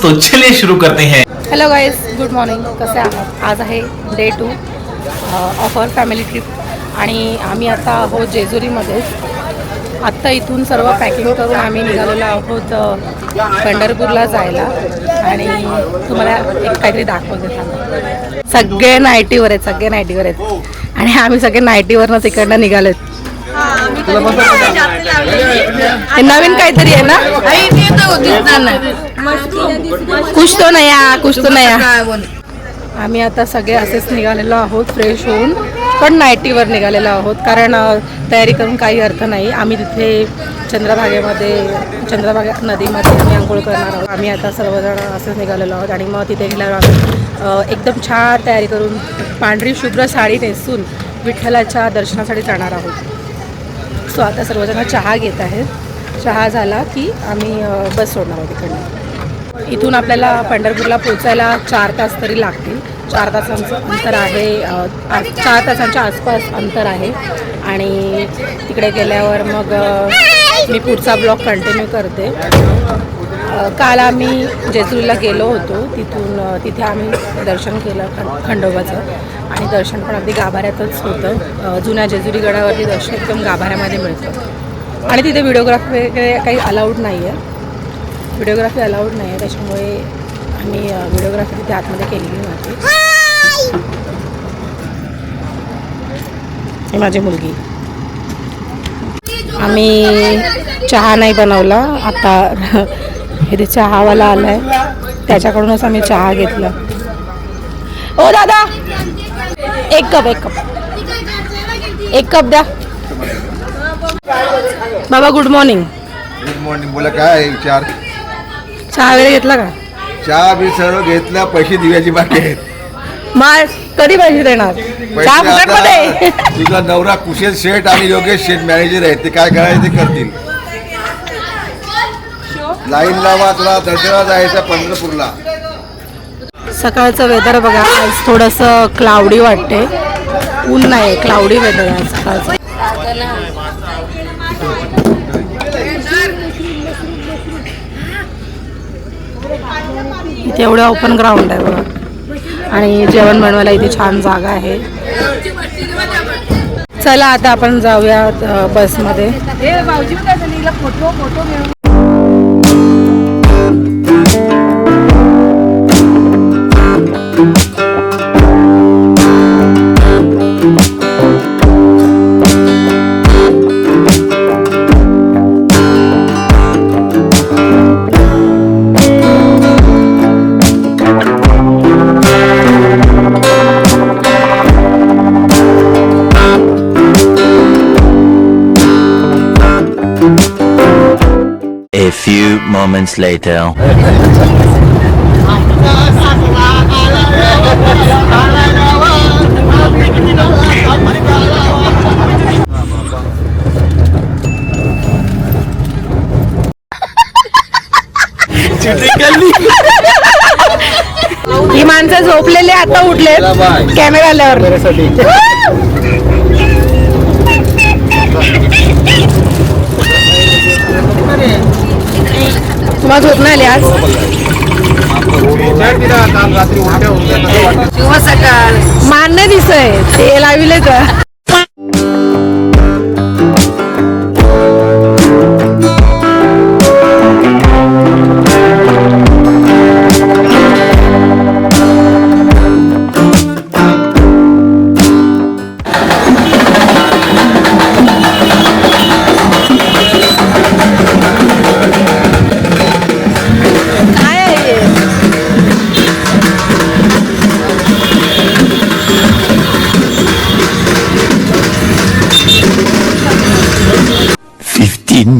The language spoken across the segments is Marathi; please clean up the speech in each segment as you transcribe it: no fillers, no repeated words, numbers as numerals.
तो चलिए शुरू करते हैं। Hello guys, good morning. कसे आहात? आज आहे day 2 of our family trip आणि आम्ही आता आहोत जेजुरीमध्येच. आत्ता इथून सर्व पॅकिंग करून आम्ही निघालेलो आहोत पंढरपूरला जायला आणि तुम्हाला एक काहीतरी दाखवते थांबा. सगळे नाईटीवर आहेत आणि आम्ही सगळे नाईटीवरनंच इकडनं निघालोत. हे नवीन काहीतरी आहे ना? कुछ तो नया. आम्ही आता सगळे असेच निघालेलो आहोत फ्रेश होऊन, पण नाईटीवर निघालेलो आहोत कारण तयारी करून काही अर्थ नाही. आम्ही तिथे चंद्रभागा नदीमध्ये आम्ही आंघोळ करणार आहोत. आम्ही आता सर्वजण असेच निघालेलो आहोत आणि मग तिथे गेल्यावर आम्ही एकदम छान तयारी करून पांढरी शुभ्र साडी नेसून विठ्ठलाच्या दर्शनासाठी जाणार आहोत. सो आता सर्वजण चहा घेत आहेत. चहा झाला की आम्ही बस सोडणार आहोत इकडनं. इथून आपल्याला पंढरपूरला पोचायला 4 तास तरी लागतील. 4 तासांचं अंतर आहे, 4 तासांच्या आसपास अंतर आहे आणि तिकडे गेल्यावर मग मी पुढचा ब्लॉग कंटिन्यू करते. काल आम्ही जेजुरीला गेलो होतो, तिथे आम्ही दर्शन केलं खंडोबाचं आणि दर्शन पण अगदी गाभाऱ्यातच होतं. जुन्या जेजुरी गडावरती दर्शन एकदम गाभाऱ्यामध्ये मिळतं आणि तिथे व्हिडिओग्राफी वगैरे काही अलाउड नाही आहे. त्याच्यामुळे आम्ही व्हिडिओग्राफी तिथे आतमध्ये केलेली नव्हती. ही माझी मुलगी. आम्ही चहा नाही बनवला. आता इथे चहावाला आला आहे, त्याच्याकडूनच आम्ही चहा घेतला. ओ दादा, एक कप द्या. बाबा गुड मॉर्निंग. बोला काय विचार? चहा वगैरे घेतला का? चहा बी सर्व घेतला. पैसे दिव्याची बाकी आहेत. मग कधी पैसे देणार? चहा फुकटमध्ये. तुझा नवरा कुशल शेठ आणि योगेश शेठ मॅनेजर आहेत, ते काय करायचं ते करतील. लाईन लावा, तुला दर्शनाला जायचं पंढरपूरला. सकाळचं वेदर बघा, आज थोडंसं क्लाउडी वाटते. ऊन नाही, क्लाउडी वेदर आहे सकाळचं. इथे एवढं ओपन ग्राउंड आहे बघा आणि जेवण बनवायला इथे छान जागा आहे. चला आता आपण जाऊयात बसमध्ये. A few moments later. ही माणसं झोपलेले आता उठले कॅमेरा आल्यावर. तुम्हाला झोप नाही आज? मान्य दिसतंय ते लाविले का?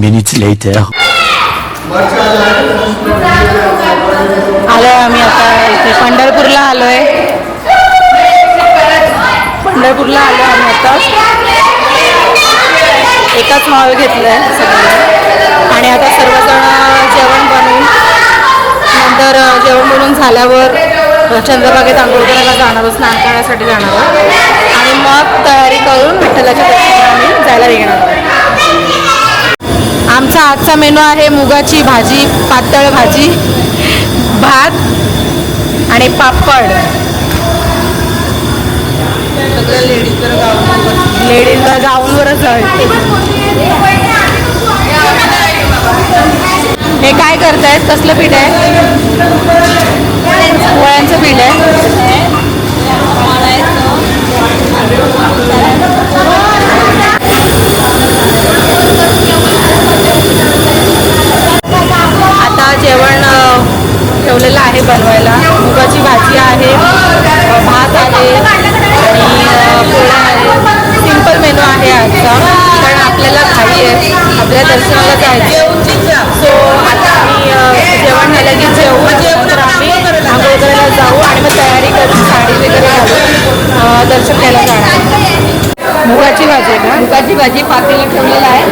Minutes later. आलोय आम्ही आता इथे पंढरपूरला आलोय. आम्ही आता एकाच माळ घेतलंय सगळं आणि आता सर्वजण जेवण बनवून झाल्यावर चंद्रभागेत आंघोळ करायला जाणार, स्नान करण्यासाठी जाणार आणि मग तयारी करून विठ्ठलाच्या दर्शनाला आम्ही जायला निघणार आहोत. आमचा आजचा मेनू आहे मुगाची भाजी, पातळ भाजी, भात आणि पापड. लेडीज गाऊनवरच आहे. हे काय करतायत? कसलं पीठ आहे? पोळ्यांचं पीठ आहे. आता जेवण ठेवलेलं आहे बनवायला. मुगाची भाजी आहे, भात आहे आणि पोळ्या आहे. सिंपल मेनू आहे आजचा, कारण आपल्याला घाई आहे, आपल्या दर्शनाला जायचं. सो आता आम्ही जेवण झालं की नंतर आम्ही आंघोळ करायला जाऊ आणि मग तयारी करून साडी वगैरे घालून दर्शन घ्यायला जाणार. मुगाची भाजी आहे का? मुगाची भाजी पातेला ठेवलेला आहे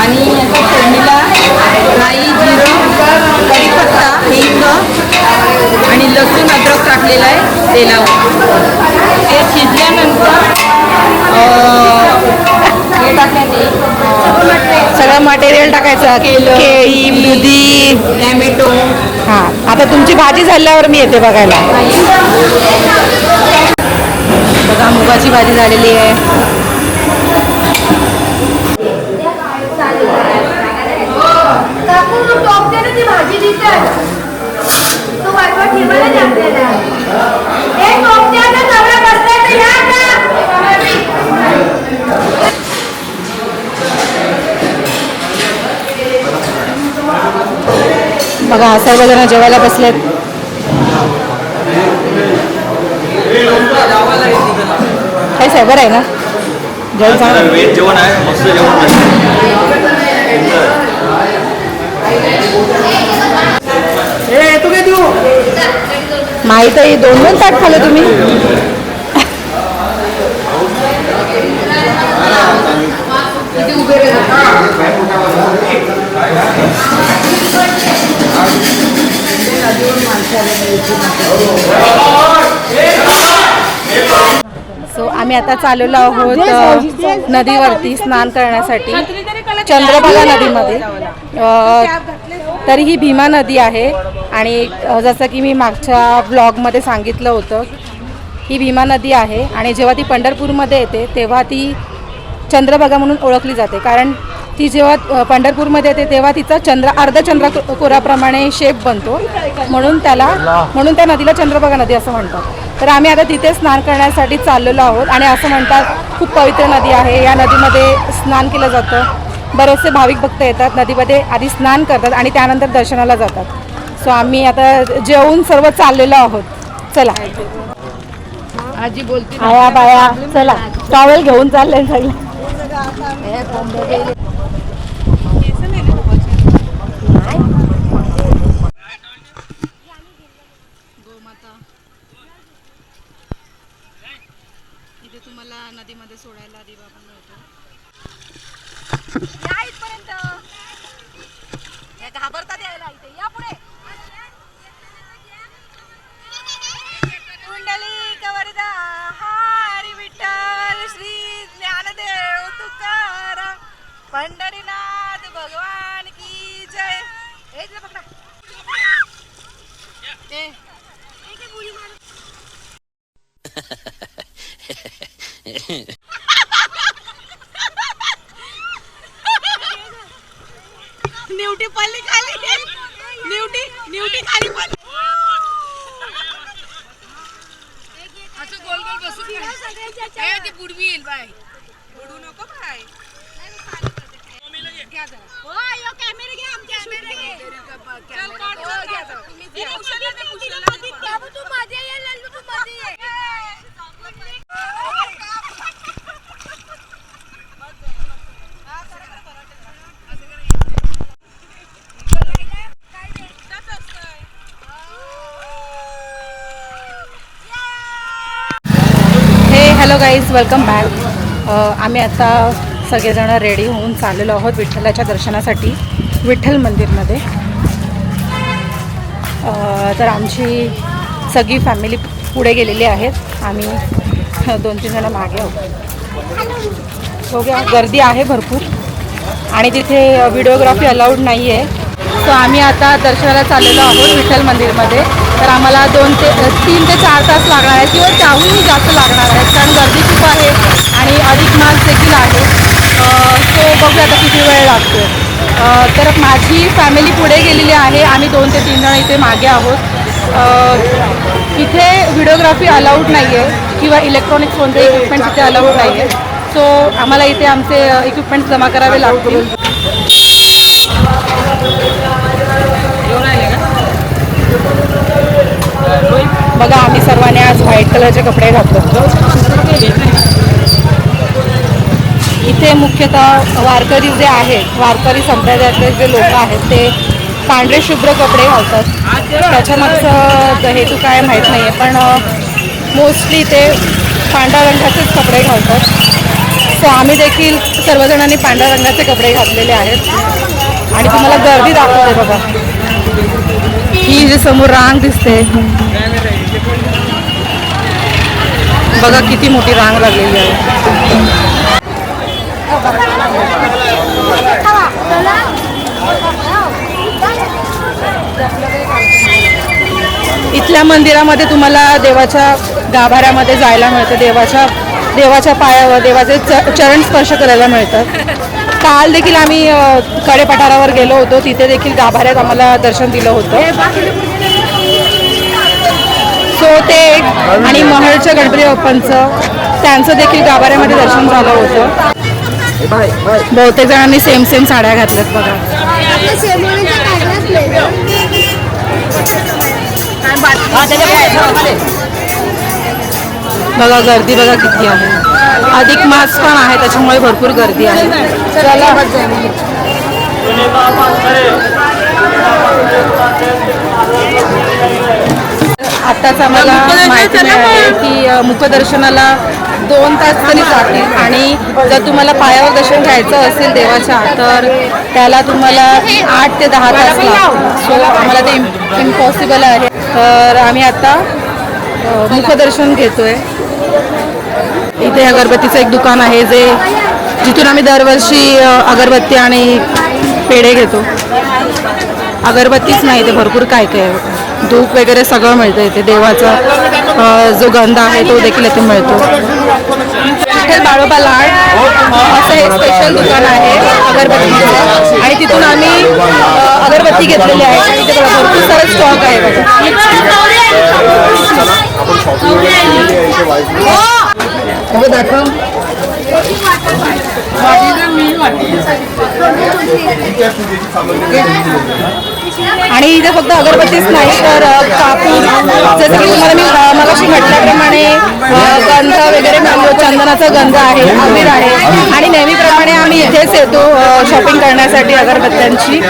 आणि फोडणीला राई, जिरं, कढीपत्ता, हिंग आणि लसूण अद्रक टाकलेला आहे तेलावर. ते शिजल्यानंतर हे टाकण्यात येईल. सगळं मटेरियल टाकायचं. केळी, दुधी, टॅमॅटो. हां, आता तुमची भाजी झाल्यावर मी येते बघायला. बघा मुगाची भाजी झालेली आहे. बघा सर्वजण जेवायला बसलेत. काय साहेब बरं आहे ना? जेवण चांगलं. वेज जेवण आहे, मस्त जेवण. माहीत आहे, 2 ताट खाल्लं तुम्ही. सो आम्ही आता चाललेलो आहोत नदीवरती स्नान करण्यासाठी, चंद्रभागा नदीमध्ये. तर ही भीमा नदी आहे आणि जसं की मी मागच्या ब्लॉगमध्ये सांगितलं होतं, ही भीमा नदी आहे आणि जेव्हा ती पंढरपूरमध्ये येते तेव्हा ती चंद्रभागा म्हणून ओळखली जाते. कारण ती जेव्हा पंढरपूरमध्ये येते तेव्हा तिचा अर्धचंद्रकोराप्रमाणे शेप बनतो, म्हणून त्या नदीला चंद्रभागा नदी असं म्हणतात. तर आम्ही आता तिथे स्नान करण्यासाठी चाललेलो आहोत आणि असं म्हणतात खूप पवित्र नदी आहे. या नदीमध्ये स्नान केलं जातं. बरेचसे भाविक भक्त येतात, नदीमध्ये आधी स्नान करतात आणि त्यानंतर दर्शनाला जातात. सो आम्ही आता जेवून सर्व चाललेलो आहोत. चला आजी बोलते आया बाया, चला टॉवेल घेऊन चालले सगळे. इथे तुम्हाला नदीमध्ये सोडायला दिवा पण मिळतो. घाबरतात यायला इथे. या पुढे. कुंडलिक वरदा हरी विठ्ठल श्री ज्ञानदेव तुकाराम पंढरीनाथ भगवान की जय. न्यूटी पल्ली खाली, न्यूटी खाली पडली. असं गोल गोल बसून ती बुडवी येईल बाय. बुडू नको बाय. कॅमेरा घ्या, आमच्या कॅमेरा घे. चल कोण घ्या. तुम्ही उचलला ते उचलला. तू मध्ये ये लल्लू, तू मध्ये ये. Hello guys, welcome back. आम्ही आता सगळेजण रेडी होऊन चाललेलो आहोत विठ्ठलाच्या दर्शनासाठी विठ्ठल मंदिरमध्ये. तर आमची सगळी फॅमिली पुढे गेलेली आहेत, आम्ही 2-3 जण मागे आहोत. बघूया, गर्दी आहे भरपूर आणि तिथे व्हिडिओग्राफी अलाउड नाही आहे. सो आम्ही आता दर्शनाला चाललेलो आहोत विठ्ठल मंदिरमध्ये. तर आम्हाला 3 ते 4 तास लागणार आहे किंवा त्याहूनही जास्त लागणार आहेत, कारण गर्दी खूप आहे आणि अधिक मास देखील आहे. सो बघूया आता किती वेळ लागतो. तर माझी फॅमिली पुढे गेलेली आहे, आम्ही 2 ते 3 जण इथे मागे आहोत. इथे व्हिडिओग्राफी अलाउड नाही आहे किंवा इलेक्ट्रॉनिक्स कोणते इक्विपमेंट्स इथे अलाउड नाही आहे. सो आम्हाला इथे आमचे इक्विपमेंट्स जमा करावे लागतील. बघा आम्ही सर्वांनी आज व्हाईट कलरचे कपडे घातले. इथे मुख्यतः वारकरी जे आहेत, वारकरी संप्रदायातले जे लोक आहेत ते पांढरे शुभ्र कपडे घालतात. त्याच्यामागचं हेतू काय माहीत नाही आहे, पण मोस्टली ते पांढऱ्या रंगाचेच कपडे घालतात. सो आम्ही देखील सर्वजणांनी पांढऱ्या रंगाचे कपडे घातलेले आहेत आणि तुम्हाला गर्दी दाखवते. बघा ही जी समोर रांग दिसते, बघा किती मोठी रांग लागलेली आहे. इथल्या मंदिरामध्ये तुम्हाला देवाच्या गाभाऱ्यामध्ये जायला मिळतं, देवाच्या पायावर देवाचे चरण स्पर्श करायला मिळतात. काल देखील आम्ही कडेपठारावर गेलो होतो, तिथे देखील गाभाऱ्यात आम्हाला दर्शन दिलं होतं. सो ते आणि महडच्या गणपती बाप्पांचं त्यांचं देखील गाभाऱ्यामध्ये दर्शन झालं होतं. बहुतेक जणांनी सेम साड्या घातल्यात. बघा बघा गर्दी बघा किती आहे. अधिक मास पण आहे त्याच्यामुळे भरपूर गर्दी आहे. चला आत्ताच आम्हाला माहिती मिळाली की मुखदर्शनाला 2 तास तरी जातील आणि जर तुम्हाला पायावर दर्शन घ्यायचं असेल देवाच्या तर त्याला तुम्हाला 8 ते 10 तास लागतील. सो आम्हाला ते इम्पॉसिबल आहे. तर आम्ही आता मुखदर्शन घेतोय. इथे अगरबत्तीचं एक दुकान आहे जिथून आम्ही दरवर्षी अगरबत्ती आणि पेढे घेतो. अगरबत्तीच नाही, ते भरपूर काय काय धूप वगैरे सगळं मिळतं इथे. देवाचा जो गंध आहे तो देखील इथे मिळतो. विठ्ठल बाळोबा लाड असं एक स्पेशल दुकान आहे अगरबत्तीचं आणि तिथून आम्ही अगरबत्ती घेतलेली आहे. तिथे भरपूर सारा स्टॉक आहे आणि इथे फक्त अगरबत्तीच नाही तर कापूर, जसं की तुम्हाला मी मगाशी म्हटल्याप्रमाणे गंध वगैरे मिळतो. चंदनाचा गंध आहे, अबीर आहे आणि नेहमीप्रमाणे आम्ही इथेच येतो शॉपिंग करण्यासाठी अगरबत्त्यांची.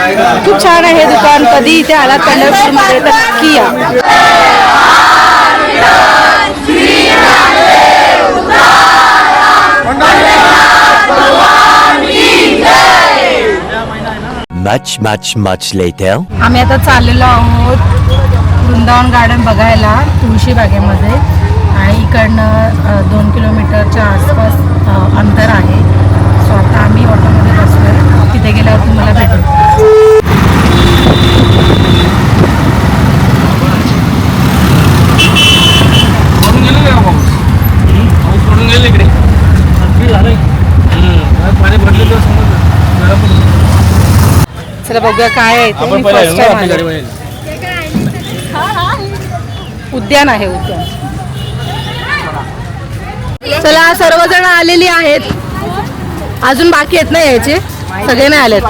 खूप छान आहे दुकान. कधी इथे आलात पंढरपूरमध्ये तर नक्की या. Much later. आम्ही आता चाललेलो आहोत वृंदावन गार्डन बघायला तुळशी बागेमध्ये आणि इकडनं 2 किलोमीटरच्या आसपास अंतर आहे. सो आता आम्ही ऑटोमध्ये बसलो, तिथे गेल्यावर तुम्हाला भेटू. चला बघूया काय आहे ते. मी first time आले. उद्यान आहे उद्यान. चला सर्वजण आलेली आहेत, अजून बाकी आहेत ना यायचे, सगळे नाही आलेत.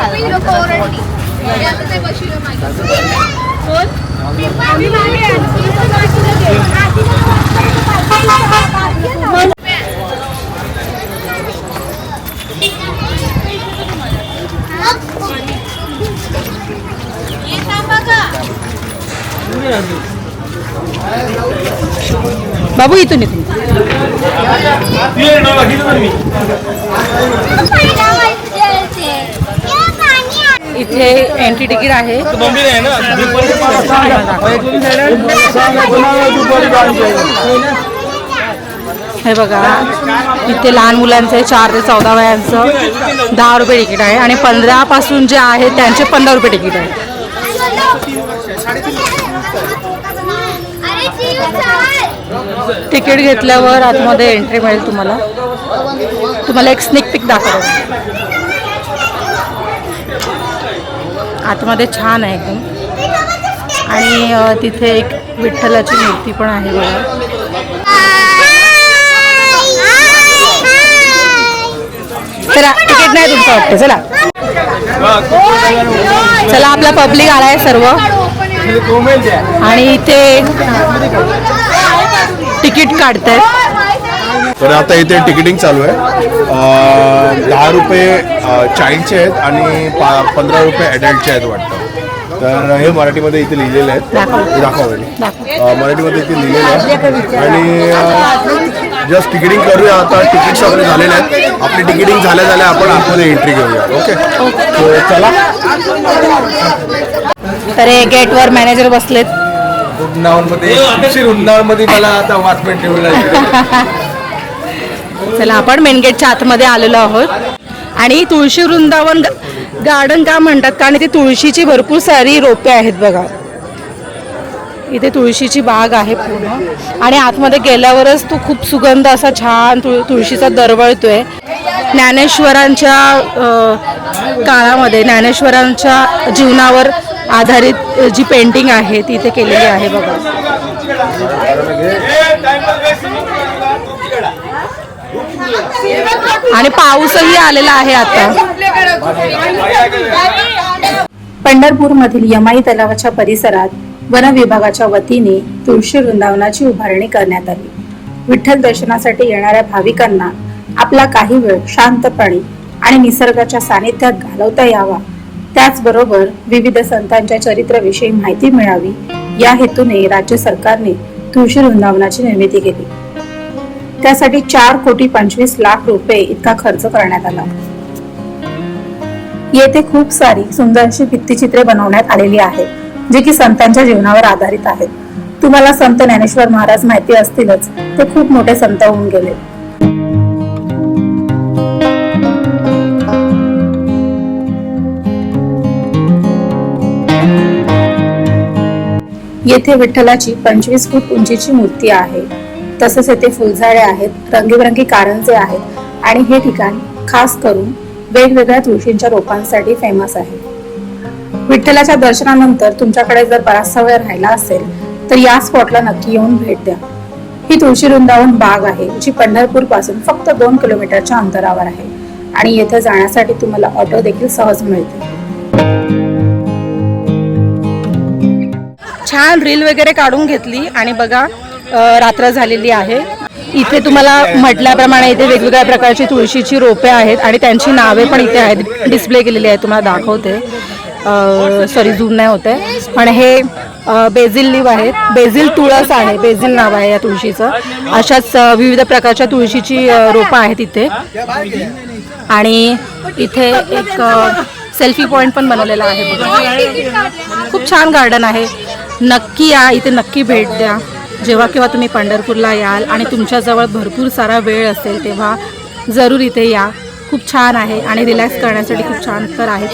बाबू इथून इथून इथे एंट्री तिकीट आहे. हे बघा इथे लहान मुलांचं आहे 4 ते 14 वयांचं 10 रुपये तिकीट आहे आणि 15 पासून जे आहे त्यांचे 15 रुपये तिकीट आहे. तिकीट घेतल्यावर आतमध्ये एंट्री मिळेल तुम्हाला एक स्नेक पिक दाखवतो. आतमध्ये छान आहे एकदम आणि तिथे एक विठ्ठलाची मूर्ती पण आहे बघा. चला तिकीट नाही तुमचं वाटतं. चला आपला पब्लिक आलाय सर्व आणि इथे तिकीट काढतायत. तर आता इथे तिकीटिंग चालू आहे. 10 रुपये चाइल्डचे आहेत आणि 15 रुपये ॲडल्टचे आहेत वाटतं. तर हे मराठीमध्ये इथे लिहिलेले आहेत. दाखवा मराठीमध्ये इथे लिहिलेले आहेत आणि जस्ट तिकीटिंग करूया आता. तिकीट्स वगैरे झालेले आहेत. आपली तिकीटिंग झाल्या आपण आतमध्ये एंट्री घेऊया. ओके चला. तर हे गेटवर मॅनेजर बसलेत. उन्हाळमध्ये मला आता वॉचमॅन ठेवला. चला आपण मेन गेटच्या आतमध्ये आलेलो आहोत आणि तुळशी वृंदावन गार्डन का म्हणतात कारण इथे तुळशीची भरपूर सारी रोपे आहेत बघा. इथे तुळशीची बाग आहे पूर्ण आणि आतमध्ये गेल्यावरच तो खूप सुगंध असा छान तुळशीचा दरवळतोय. ज्ञानेश्वरांच्या काळामध्ये ज्ञानेश्वरांच्या जीवनावर आधारित जी पेंटिंग आहे ती इथे केलेली आहे बघा. आणि पाऊसही आलेला आहे आता. पंढरपूरमधील यमाई तलावाच्या परिसरात वन विभागाच्या वतीने तुळशी वृंदावनाची उभारणी करण्यात आली. विठ्ठल दर्शनासाठी येणाऱ्या भाविकांना आपला काही वेळ शांतपणे आणि निसर्गाच्या सानिध्यात घालवता यावा, त्याचबरोबर विविध संतांच्या चरित्राविषयी माहिती मिळावी या हेतूने राज्य सरकारने तुळशी वृंदावनाची निर्मिती केली. त्यासाठी 4,25,00,000 रुपये इतका खर्च करण्यात आला. येथे खूप सारी सुंदर अशी भित्तिचित्रे बनवण्यात आलेली आहेत जे की संतांच्या जीवनावर आधारित आहेत. तुम्हाला संत ज्ञानेश्वर महाराज माहिती असतीलच, ते खूप मोठे संत होऊन गेले. येथे विठ्ठलाची 25 फूट उंचीची मूर्ती आहे. तसेच येथे फुलझाडे आहेत, रंगीबेरंगी कारंजे आहेत आणि हे ठिकाण खास करून वेगवेगळ्या तुळशींच्या रोपांसाठी फेमस आहे. विठ्ठलाच्या दर्शनानंतर तुमच्याकडे जर बराचसा वेळ राहिला असेल तर या स्पॉटला नक्की येऊन भेट द्या. ही तुळशी वृंदावन बाग आहे जी पंढरपूर पासून फक्त 2 किलोमीटरच्या अंतरावर आहे आणि येथे जाण्यासाठी तुम्हाला ऑटो देखील सहज मिळते. छान रील वगैरे काढून घेतली आणि बघा रात्र झालेली आहे. इथे तुम्हाला म्हटल्याप्रमाणे इथे वेगवेगळ्या प्रकारची तुळशीची रोपे आहेत आणि त्यांची नावे पण इथे आहेत, डिस्प्ले केलेली आहे. तुम्हाला दाखवते. सॉरी झूम नाही होते, पण हे बेझिल लीव आहेत. बेझिल तुळस आहे, बेझिल नाव आहे या तुळशीचं. अशाच विविध प्रकारच्या तुळशीची रोपं आहेत इथे. आणि इथे एक सेल्फी पॉइंट पण बनवलेला आहे. खूप छान गार्डन आहे. नक्की या, इथे नक्की भेट द्या जेव्हा केव्हा तुम्ही पंढरपूरला याल आणि तुमच्याजवळ भरपूर सारा वेळ असेल तेव्हा जरूर इथे या. खूप छान आहे आणि रिलॅक्स करण्यासाठी खूप छान तर आहे.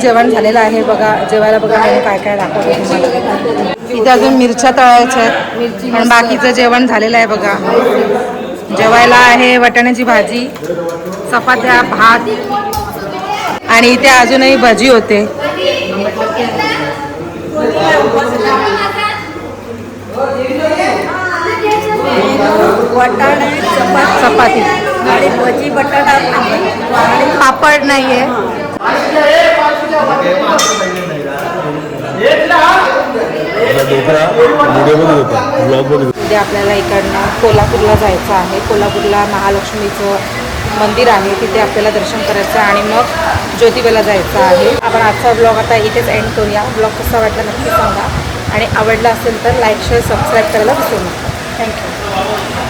जेवण झालेलं आहे बघा. जेवायला बघा मी काय काय दाखवतो तुम्हाला. इथे अजून मिरच्या तळायच्या आहेत पण बाकीचं जेवण झालेलं आहे बघा. जेवायला आहे वाटाण्याची भाजी, चपात्या, भात, आणि इथे अजूनही भजी होते. वाटाणे चपाती आणि भजी बटाटा आणि पापड नाहीये. उद्या आपल्याला इकडनं कोल्हापूरला जायचं आहे. कोल्हापूरला महालक्ष्मीचं मंदिर आहे, तिथे आपल्याला दर्शन करायचं आहे आणि मग ज्योतिबाला जायचं आहे. आपण आजचा ब्लॉग आता इथेच एंड करूया. ब्लॉग कसा वाटला नक्की सांगा आणि आवडला असेल तर लाईक शेअर सबस्क्राईब करायला विसरू नका. थँक्यू.